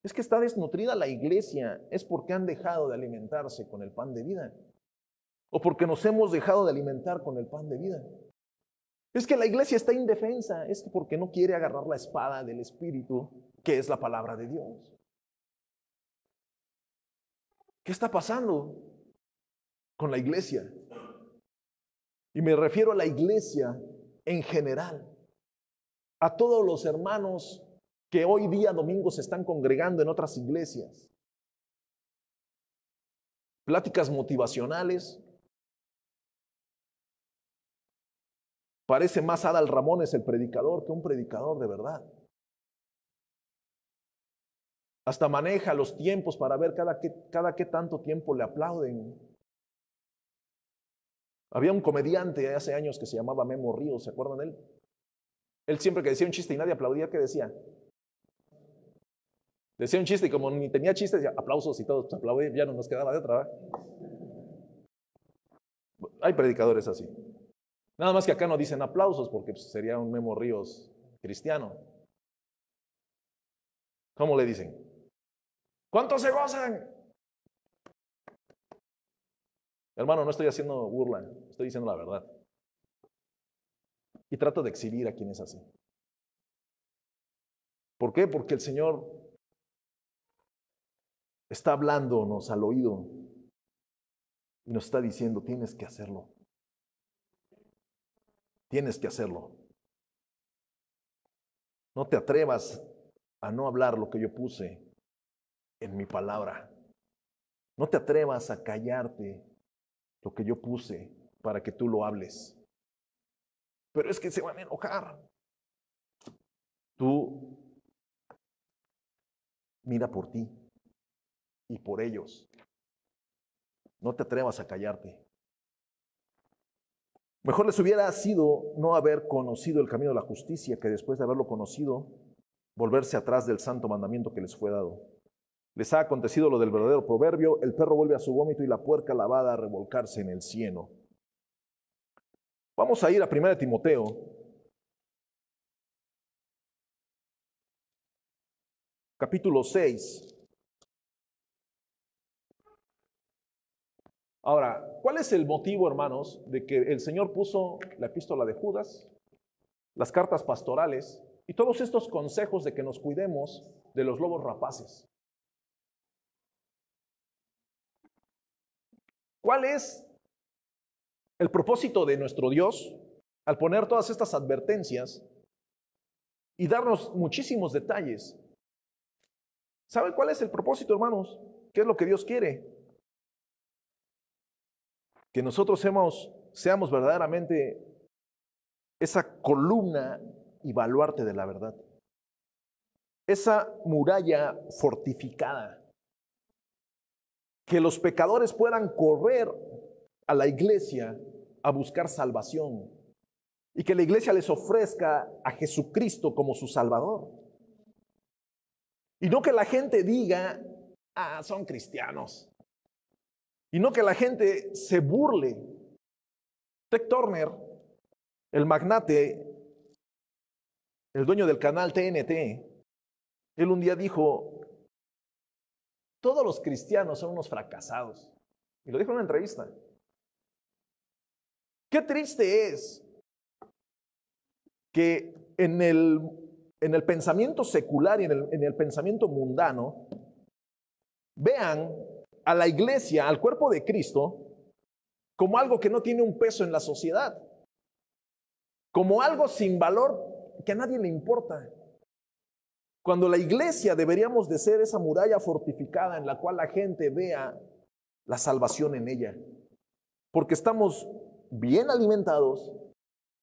Es que está desnutrida la iglesia. Es porque han dejado de alimentarse con el pan de vida. O porque nos hemos dejado de alimentar con el pan de vida. Es que la iglesia está indefensa. Es porque no quiere agarrar la espada del Espíritu, que es la palabra de Dios. ¿Qué está pasando con la iglesia? Y me refiero a la iglesia en general. A todos los hermanos que hoy día domingo se están congregando en otras iglesias. Pláticas motivacionales. Parece más Adal Ramones el predicador que un predicador de verdad. Hasta maneja los tiempos para ver cada qué tanto tiempo le aplauden. Había un comediante hace años que se llamaba Memo Ríos, ¿se acuerdan de él? Él siempre que decía un chiste y nadie aplaudía, ¿qué decía? Decía un chiste y como ni tenía chistes, decía aplausos y todos aplaudían, ya no nos quedaba de otra, ¿verdad? Hay predicadores así. Nada más que acá no dicen aplausos porque sería un Memo Ríos cristiano. ¿Cómo le dicen? ¿Cuántos se gozan? Hermano, no estoy haciendo burla, estoy diciendo la verdad. Y trato de exhibir a quien es así. ¿Por qué? Porque el Señor está hablándonos al oído y nos está diciendo, tienes que hacerlo. Tienes que hacerlo. No te atrevas a no hablar lo que yo puse en mi palabra. No te atrevas a callarte lo que yo puse para que tú lo hables. Pero es que se van a enojar. Tú mira por ti y por ellos. No te atrevas a callarte. Mejor les hubiera sido no haber conocido el camino de la justicia que después de haberlo conocido, volverse atrás del santo mandamiento que les fue dado. Les ha acontecido lo del verdadero proverbio, el perro vuelve a su vómito y la puerca lavada a revolcarse en el cieno. Vamos a ir a 1 Timoteo, capítulo 6. Ahora, ¿cuál es el motivo, hermanos, de que el Señor puso la epístola de Judas, las cartas pastorales y todos estos consejos de que nos cuidemos de los lobos rapaces? ¿Cuál es el propósito de nuestro Dios al poner todas estas advertencias y darnos muchísimos detalles? ¿Sabe cuál es el propósito, hermanos? ¿Qué es lo que Dios quiere? Que nosotros seamos verdaderamente esa columna y baluarte de la verdad. Esa muralla fortificada. Que los pecadores puedan correr a la iglesia a buscar salvación. Y que la iglesia les ofrezca a Jesucristo como su Salvador. Y no que la gente diga, son cristianos. Y no que la gente se burle. Ted Turner, el magnate, el dueño del canal TNT, él un día dijo, todos los cristianos son unos fracasados. Y lo dijo en una entrevista. Qué triste es que en el pensamiento secular y en el pensamiento mundano vean a la iglesia, al cuerpo de Cristo, como algo que no tiene un peso en la sociedad, como algo sin valor que a nadie le importa. Cuando la iglesia deberíamos de ser esa muralla fortificada en la cual la gente vea la salvación en ella, porque estamos bien alimentados,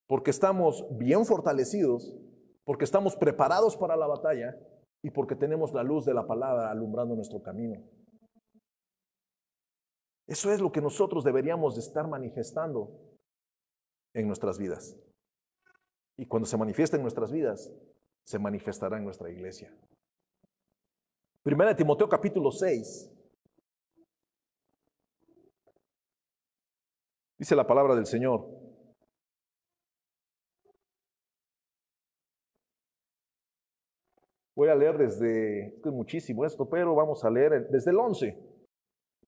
porque estamos bien fortalecidos, porque estamos preparados para la batalla y porque tenemos la luz de la palabra alumbrando nuestro camino. Eso es lo que nosotros deberíamos de estar manifestando en nuestras vidas. Y cuando se manifiesta en nuestras vidas, se manifestará en nuestra iglesia. 1 Timoteo capítulo 6. Dice la palabra del Señor. Voy a leer es muchísimo esto, pero vamos a leer desde el 11.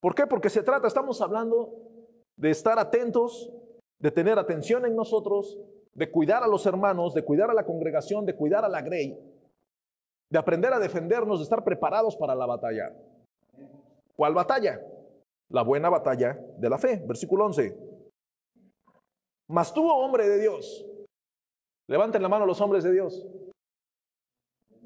¿Por qué? Porque estamos hablando de estar atentos, de tener atención en nosotros, de cuidar a los hermanos, de cuidar a la congregación, de cuidar a la grey, de aprender a defendernos, de estar preparados para la batalla. ¿Cuál batalla? La buena batalla de la fe. Versículo 11. Mas tú, oh hombre de Dios, levanten la mano los hombres de Dios.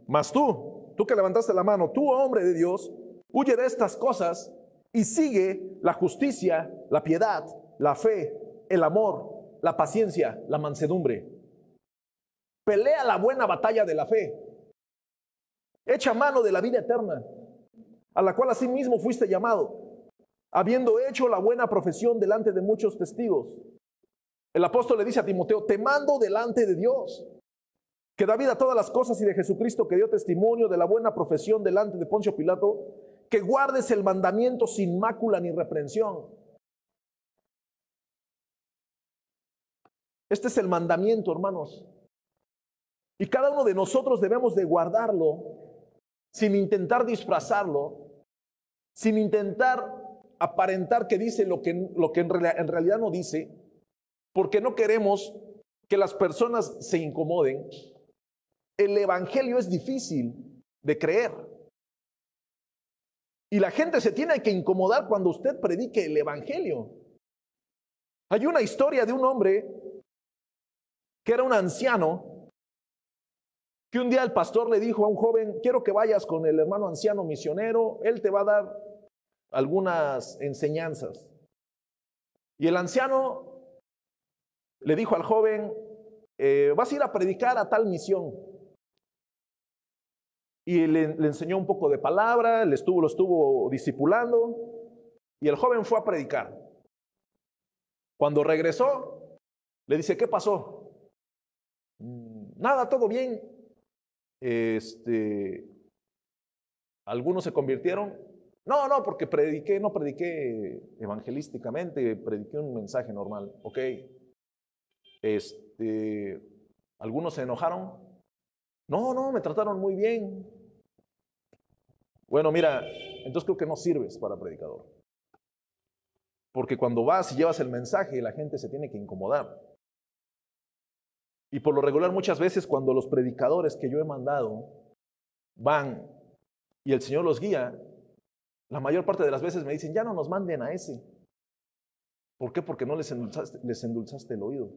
Mas tú que levantaste la mano, tú, oh hombre de Dios, huye de estas cosas y sigue la justicia, la piedad, la fe, el amor, la paciencia, la mansedumbre. Pelea la buena batalla de la fe. Echa mano de la vida eterna, a la cual asimismo fuiste llamado, habiendo hecho la buena profesión delante de muchos testigos. El apóstol le dice a Timoteo: te mando delante de Dios, que da vida a todas las cosas, y de Jesucristo, que dio testimonio de la buena profesión delante de Poncio Pilato, que guardes el mandamiento sin mácula ni reprensión. Este es el mandamiento, hermanos. Y cada uno de nosotros debemos de guardarlo sin intentar disfrazarlo, sin intentar aparentar que dice lo que en realidad no dice, porque no queremos que las personas se incomoden. El evangelio es difícil de creer. Y la gente se tiene que incomodar cuando usted predique el evangelio. Hay una historia de un hombre que era un anciano, que un día el pastor le dijo a un joven: quiero que vayas con el hermano anciano misionero, él te va a dar algunas enseñanzas. Y el anciano le dijo al joven: vas a ir a predicar a tal misión. Y le enseñó un poco de palabra, lo estuvo discipulando, y el joven fue a predicar. Cuando regresó, le dice: ¿qué pasó? Nada, todo bien. Algunos se convirtieron. No, porque no prediqué evangelísticamente, prediqué un mensaje normal. Ok. Algunos se enojaron. No, me trataron muy bien. Bueno, mira, entonces creo que no sirves para predicador. Porque cuando vas y llevas el mensaje, la gente se tiene que incomodar. Y por lo regular, muchas veces cuando los predicadores que yo he mandado van y el Señor los guía, la mayor parte de las veces me dicen: ya no nos manden a ese. ¿Por qué? Porque no les endulzaste el oído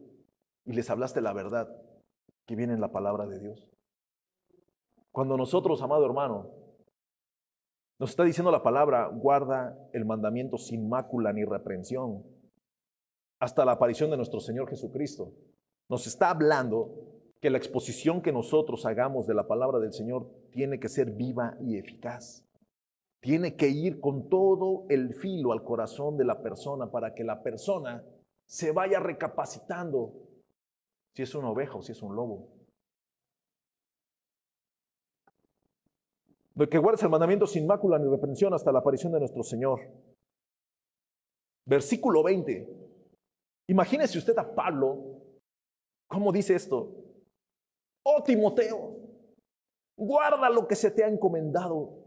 y les hablaste la verdad que viene en la palabra de Dios. Cuando nosotros, amado hermano, nos está diciendo la palabra: guarda el mandamiento sin mácula ni reprensión, hasta la aparición de nuestro Señor Jesucristo. Nos está hablando que la exposición que nosotros hagamos de la palabra del Señor tiene que ser viva y eficaz. Tiene que ir con todo el filo al corazón de la persona, para que la persona se vaya recapacitando si es una oveja o si es un lobo. De que guardes el mandamiento sin mácula ni reprensión hasta la aparición de nuestro Señor. Versículo 20. Imagínese usted a Pablo. ¿Cómo dice esto? Oh Timoteo, guarda lo que se te ha encomendado,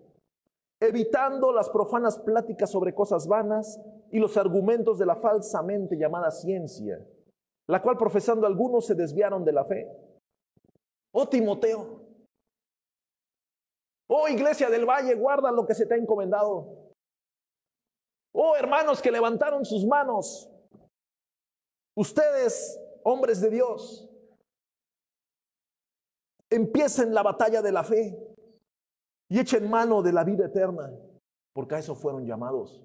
evitando las profanas pláticas sobre cosas vanas y los argumentos de la falsamente llamada ciencia, la cual profesando algunos se desviaron de la fe. Oh Timoteo, oh iglesia del Valle, guarda lo que se te ha encomendado. Oh hermanos que levantaron sus manos, ustedes, hombres de Dios, empiecen la batalla de la fe y echen mano de la vida eterna, porque a eso fueron llamados.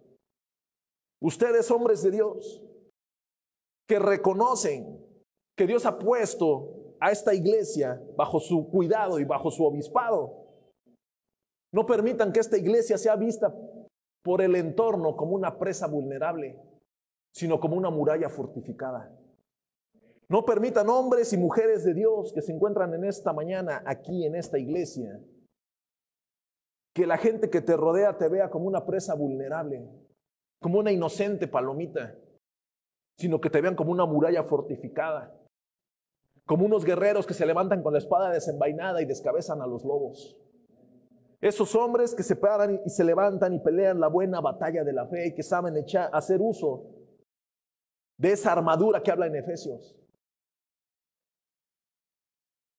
Ustedes, hombres de Dios, que reconocen que Dios ha puesto a esta iglesia bajo su cuidado y bajo su obispado, no permitan que esta iglesia sea vista por el entorno como una presa vulnerable, sino como una muralla fortificada. No permitan, hombres y mujeres de Dios que se encuentran en esta mañana aquí en esta iglesia, que la gente que te rodea te vea como una presa vulnerable, como una inocente palomita, sino que te vean como una muralla fortificada, como unos guerreros que se levantan con la espada desenvainada y descabezan a los lobos. Esos hombres que se paran y se levantan y pelean la buena batalla de la fe y que saben hacer uso de esa armadura que habla en Efesios.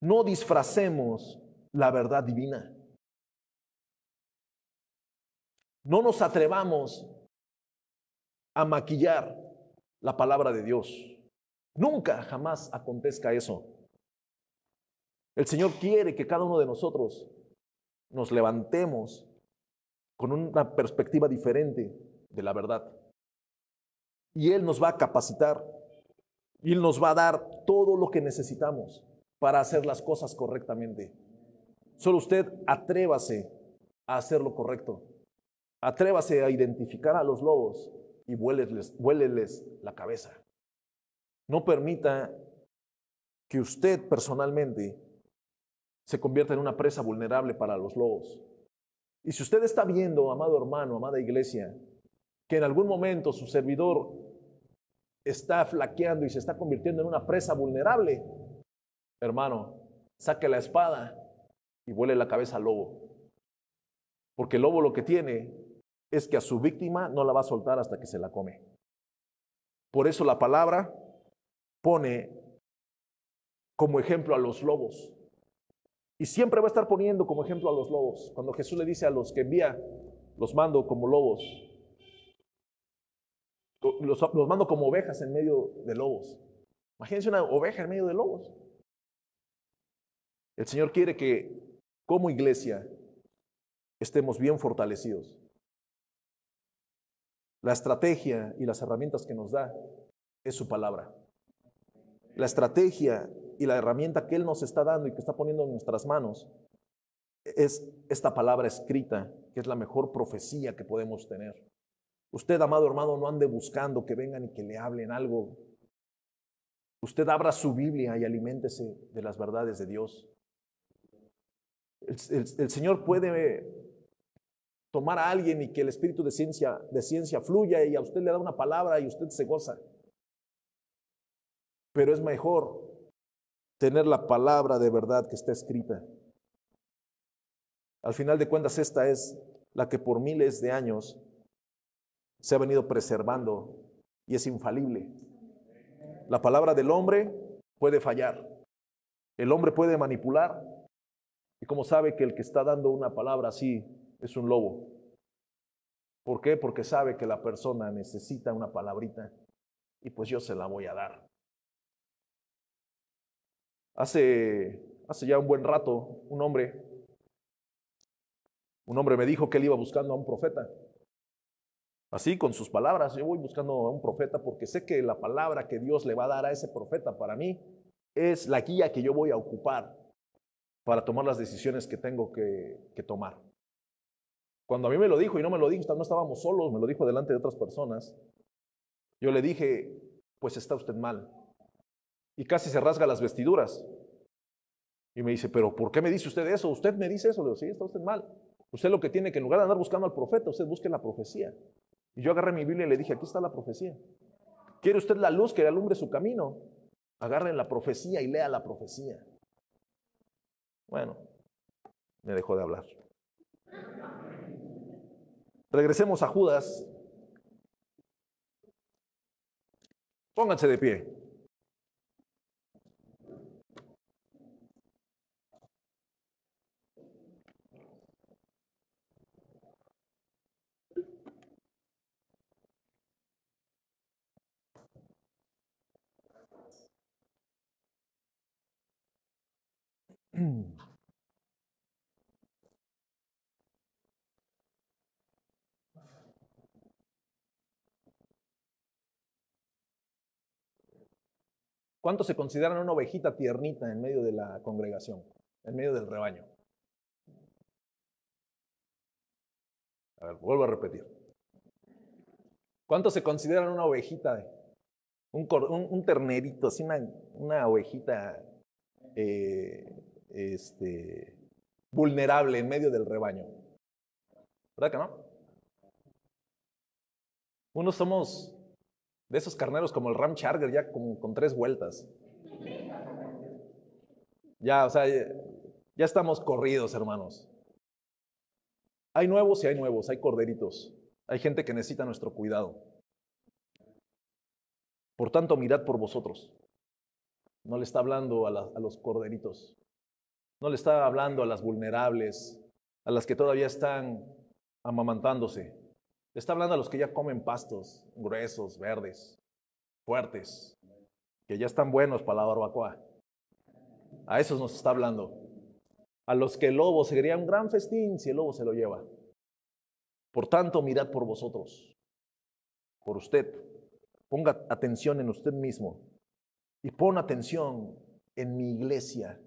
No disfracemos la verdad divina. No nos atrevamos a maquillar la palabra de Dios. Nunca, jamás acontezca eso. El Señor quiere que cada uno de nosotros nos levantemos con una perspectiva diferente de la verdad. Y Él nos va a capacitar. Y Él nos va a dar todo lo que necesitamos para hacer las cosas correctamente. Solo usted atrévase a hacer lo correcto. Atrévase a identificar a los lobos y vuéleles la cabeza. No permita que usted personalmente se convierta en una presa vulnerable para los lobos. Y si usted está viendo, amado hermano, amada iglesia, que en algún momento su servidor está flaqueando y se está convirtiendo en una presa vulnerable, hermano, saque la espada y vuele la cabeza al lobo. Porque el lobo lo que tiene es que a su víctima no la va a soltar hasta que se la come. Por eso la palabra pone como ejemplo a los lobos. Y siempre va a estar poniendo como ejemplo a los lobos. Cuando Jesús le dice a los que envía, los mando como lobos. Los mando como ovejas en medio de lobos. Imagínense una oveja en medio de lobos. El Señor quiere que como iglesia estemos bien fortalecidos. La estrategia y las herramientas que nos da es su palabra. La estrategia y la herramienta que Él nos está dando y que está poniendo en nuestras manos es esta palabra escrita, que es la mejor profecía que podemos tener. Usted, amado hermano, no ande buscando que vengan y que le hablen algo. Usted abra su Biblia y aliméntese de las verdades de Dios. El Señor puede tomar a alguien y que el espíritu de ciencia fluya y a usted le da una palabra y usted se goza. Pero es mejor tener la palabra de verdad que está escrita. Al final de cuentas, esta es la que por miles de años se ha venido preservando y es infalible. La palabra del hombre puede fallar. El hombre puede manipular. Y como sabe que el que está dando una palabra así es un lobo. ¿Por qué? Porque sabe que la persona necesita una palabrita y pues yo se la voy a dar. Hace ya un buen rato, un hombre me dijo que él iba buscando a un profeta. Así, con sus palabras, yo voy buscando a un profeta porque sé que la palabra que Dios le va a dar a ese profeta para mí es la guía que yo voy a ocupar para tomar las decisiones que tengo que tomar. Cuando a mí me lo dijo, y no me lo dijo, no estábamos solos, me lo dijo delante de otras personas, yo le dije, pues está usted mal. Y casi se rasga las vestiduras. Y me dice, pero ¿por qué me dice usted eso? ¿Usted me dice eso? Le digo, sí, está usted mal. Usted lo que tiene que, en lugar de andar buscando al profeta, usted busque la profecía. Y yo agarré mi Biblia y le dije, aquí está la profecía. ¿Quiere usted la luz que le alumbre su camino? Agarre la profecía y lea la profecía. Bueno, me dejó de hablar. Regresemos a Judas. Pónganse de pie. ¿Cuántos se consideran una ovejita tiernita en medio de la congregación, en medio del rebaño? A ver, vuelvo a repetir. ¿Cuántos se consideran una ovejita, un ternerito, así una ovejita vulnerable en medio del rebaño? ¿Verdad que no? Unos somos de esos carneros como el Ram Charger, ya con 3 vueltas. Ya, o sea, ya estamos corridos, hermanos. Hay nuevos y hay nuevos, hay corderitos. Hay gente que necesita nuestro cuidado. Por tanto, mirad por vosotros. No le está hablando a los corderitos. No le está hablando a las vulnerables, a las que todavía están amamantándose. Le está hablando a los que ya comen pastos gruesos, verdes, fuertes, que ya están buenos para la barbacoa. A esos nos está hablando. A los que el lobo sería un gran festín si el lobo se lo lleva. Por tanto, mirad por vosotros, por usted. Ponga atención en usted mismo y pon atención en mi iglesia,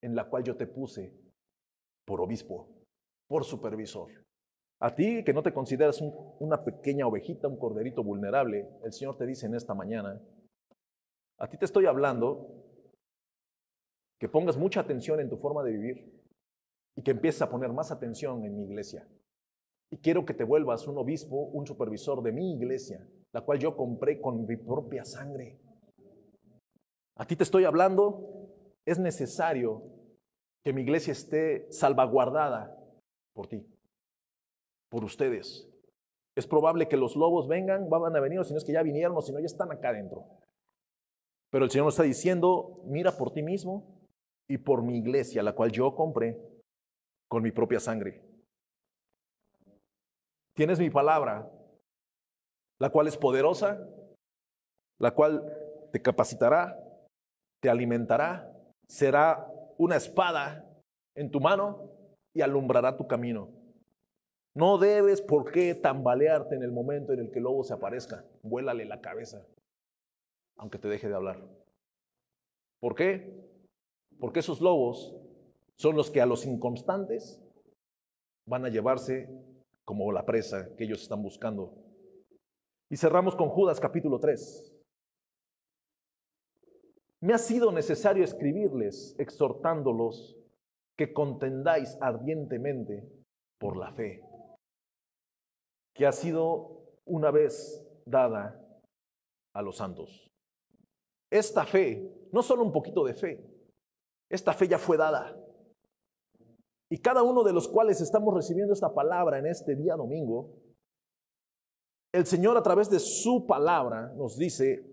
en la cual yo te puse por obispo, por supervisor. A ti que no te consideras una pequeña ovejita, un corderito vulnerable, el Señor te dice en esta mañana, a ti te estoy hablando que pongas mucha atención en tu forma de vivir y que empieces a poner más atención en mi iglesia. Y quiero que te vuelvas un obispo, un supervisor de mi iglesia, la cual yo compré con mi propia sangre. A ti te estoy hablando, es necesario que mi iglesia esté salvaguardada por ti, por ustedes. Es probable que los lobos vengan, van a venir, o si no es que ya vinieron, o si no ya están acá adentro. Pero el Señor nos está diciendo, mira por ti mismo y por mi iglesia, la cual yo compré con mi propia sangre. Tienes mi palabra, la cual es poderosa, la cual te capacitará, te alimentará, será una espada en tu mano y alumbrará tu camino. No debes por qué tambalearte en el momento en el que el lobo se aparezca. Vuélale la cabeza, aunque te deje de hablar. ¿Por qué? Porque esos lobos son los que a los inconstantes van a llevarse como la presa que ellos están buscando. Y cerramos con Judas capítulo 3. Me ha sido necesario escribirles, exhortándolos que contendáis ardientemente por la fe, que ha sido una vez dada a los santos. Esta fe, no solo un poquito de fe, esta fe ya fue dada. Y cada uno de los cuales estamos recibiendo esta palabra en este día domingo, el Señor a través de su palabra nos dice,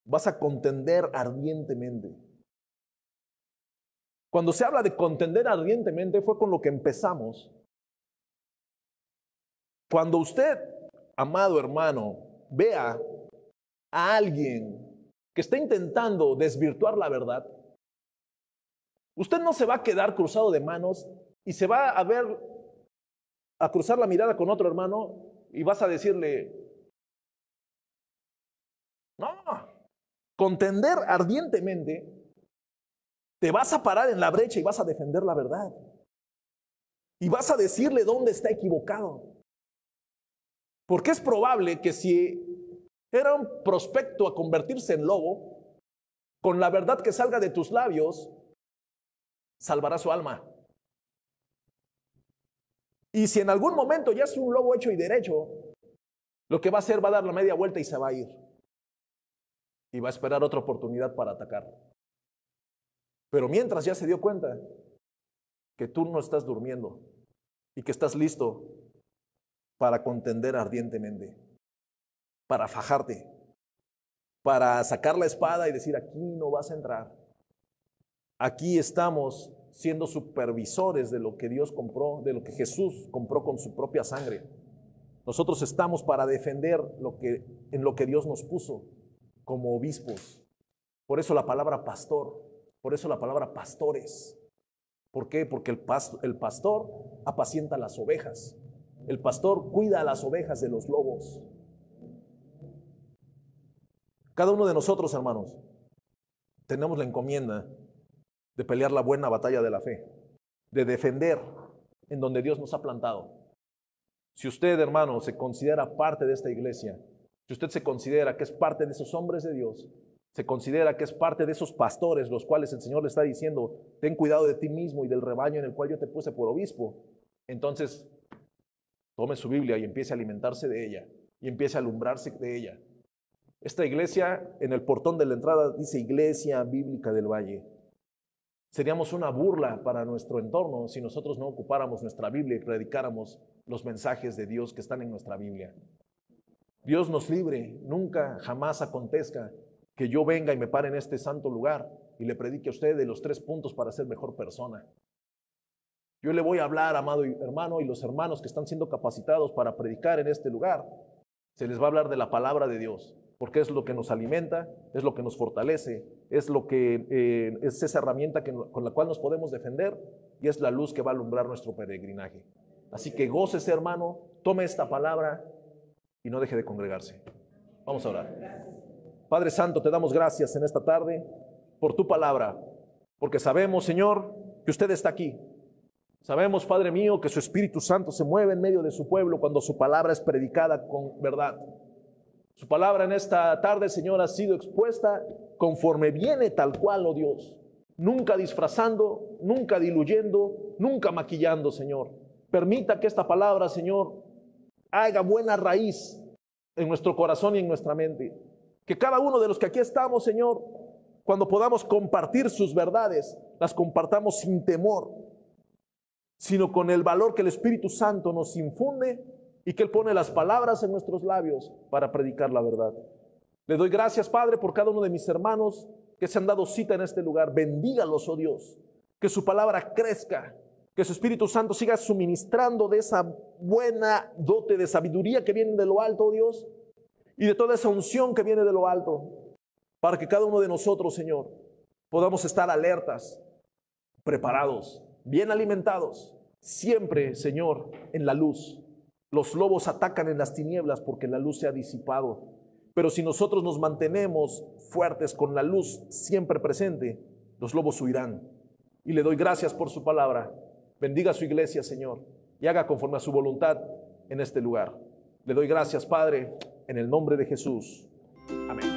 vas a contender ardientemente. Cuando se habla de contender ardientemente fue con lo que empezamos. Cuando usted, amado hermano, vea a alguien que está intentando desvirtuar la verdad, usted no se va a quedar cruzado de manos y se va a cruzar la mirada con otro hermano y vas a decirle, no, contender ardientemente, te vas a parar en la brecha y vas a defender la verdad. Y vas a decirle dónde está equivocado. Porque es probable que si era un prospecto a convertirse en lobo, con la verdad que salga de tus labios, salvará su alma. Y si en algún momento ya es un lobo hecho y derecho, lo que va a hacer va a dar la media vuelta y se va a ir. Y va a esperar otra oportunidad para atacar. Pero mientras ya se dio cuenta que tú no estás durmiendo y que estás listo para contender ardientemente, para fajarte, para sacar la espada y decir, aquí no vas a entrar. Aquí estamos siendo supervisores de lo que Dios compró, de lo que Jesús compró con su propia sangre. Nosotros estamos para defender en lo que Dios nos puso como obispos. Por eso la palabra pastor, por eso la palabra pastores. ¿Por qué? Porque el pastor apacienta las ovejas. El pastor cuida a las ovejas de los lobos. Cada uno de nosotros, hermanos, tenemos la encomienda de pelear la buena batalla de la fe, de defender en donde Dios nos ha plantado. Si usted, hermano, se considera parte de esta iglesia, si usted se considera que es parte de esos hombres de Dios, se considera que es parte de esos pastores, los cuales el Señor le está diciendo, ten cuidado de ti mismo y del rebaño en el cual yo te puse por obispo, entonces tome su Biblia y empiece a alimentarse de ella y empiece a alumbrarse de ella. Esta iglesia, en el portón de la entrada, dice Iglesia Bíblica del Valle. Seríamos una burla para nuestro entorno si nosotros no ocupáramos nuestra Biblia y predicáramos los mensajes de Dios que están en nuestra Biblia. Dios nos libre, nunca, jamás acontezca que yo venga y me pare en este santo lugar y le predique a usted de los 3 puntos para ser mejor persona. Yo le voy a hablar, amado hermano, y los hermanos que están siendo capacitados para predicar en este lugar, se les va a hablar de la palabra de Dios, porque es lo que nos alimenta, es lo que nos fortalece, es lo que es esa herramienta con la cual nos podemos defender y es la luz que va a alumbrar nuestro peregrinaje. Así que gócese, hermano, tome esta palabra y no deje de congregarse. Vamos a orar. Padre Santo, te damos gracias en esta tarde por tu palabra, porque sabemos, Señor, que usted está aquí. Sabemos, Padre mío, que su Espíritu Santo se mueve en medio de su pueblo cuando su palabra es predicada con verdad. Su palabra en esta tarde, Señor, ha sido expuesta conforme viene tal cual, oh Dios. Nunca disfrazando, nunca diluyendo, nunca maquillando, Señor. Permita que esta palabra, Señor, haga buena raíz en nuestro corazón y en nuestra mente. Que cada uno de los que aquí estamos, Señor, cuando podamos compartir sus verdades, las compartamos sin temor, sino con el valor que el Espíritu Santo nos infunde y que Él pone las palabras en nuestros labios para predicar la verdad. Le doy gracias, Padre, por cada uno de mis hermanos que se han dado cita en este lugar. Bendígalos, oh Dios, que su palabra crezca, que su Espíritu Santo siga suministrando de esa buena dote de sabiduría que viene de lo alto, oh Dios, y de toda esa unción que viene de lo alto, para que cada uno de nosotros, Señor, podamos estar alertas, preparados, bien alimentados, siempre, Señor, en la luz. Los lobos atacan en las tinieblas porque la luz se ha disipado. Pero si nosotros nos mantenemos fuertes con la luz siempre presente, los lobos huirán. Y le doy gracias por su palabra. Bendiga a su iglesia, Señor, y haga conforme a su voluntad en este lugar. Le doy gracias, Padre, en el nombre de Jesús. Amén.